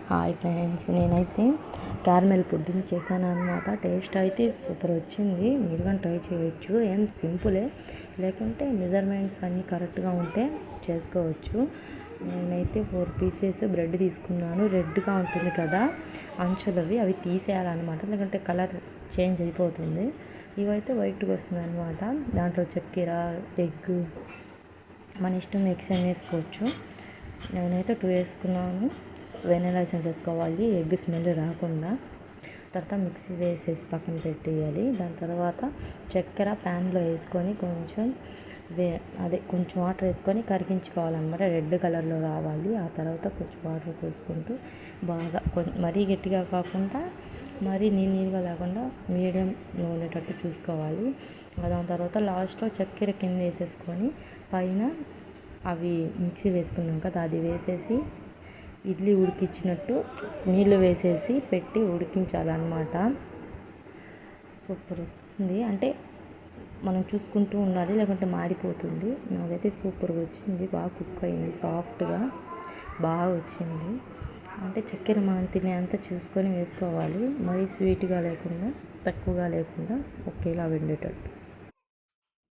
Hi friends, నేనైతే caramel pudding చేశాను అనమాట. టేస్ట్ అయితే సూపర్ వచ్చింది. మీరు కానీ ట్రై చేయొచ్చు. ఏం సింపులే, లేకుంటే మెజర్మెంట్స్ అన్నీ కరెక్ట్గా ఉంటే చేసుకోవచ్చు. నేనైతే 4 పీసెస్ బ్రెడ్ తీసుకున్నాను. రెడ్గా ఉంటుంది కదా అంచులవి, అవి తీసేయాలన్నమాట, లేకుంటే కలర్ చేంజ్ అయిపోతుంది. ఇవైతే వైట్గా వస్తుంది అనమాట. దాంట్లో చక్కెర, ఎగ్, మన ఇష్టం ఎగ్స్ అని వేసుకోవచ్చు. నేనైతే 2 వేసుకున్నాను. వెనిలా ఎసెన్స్ వేసుకోవాలి, ఎగ్ స్మెల్ రాకుండా. తర్వాత మిక్సీ వేసేసి పక్కన పెట్టేయాలి. దాని తర్వాత చక్కెర ప్యాన్లో వేసుకొని కొంచెం కొంచెం వాటర్ వేసుకొని కరిగించుకోవాలన్నమాట. రెడ్ కలర్లో రావాలి. ఆ తర్వాత కొంచెం వాటర్ పోసుకుంటూ బాగా మరీ గట్టిగా కాకుండా మరీ నీళ్ళగా లేకుండా మీడియంలో ఉండేటట్టు చూసుకోవాలి. దాని తర్వాత లాస్ట్లో చక్కెర కింద వేసేసుకొని పైన అవి మిక్సీ వేసుకున్నాం కదా అది వేసేసి ఇడ్లీ ఉడికించినట్టు నీళ్ళు వేసేసి పెట్టి ఉడికించాలన్నమాట. సూపర్ వస్తుంది. అంటే మనం చూసుకుంటూ ఉండాలి, లేకుంటే మాడిపోతుంది. నాదైతే సూపర్గా వచ్చింది. బాగా కుక్ అయింది, సాఫ్ట్గా బాగా వచ్చింది. అంటే చక్కెర మనం తినే అంతా చూసుకొని వేసుకోవాలి. మరీ స్వీట్గా లేకుండా తక్కువగా లేకుండా ఒకేలా ఉండేటట్టు.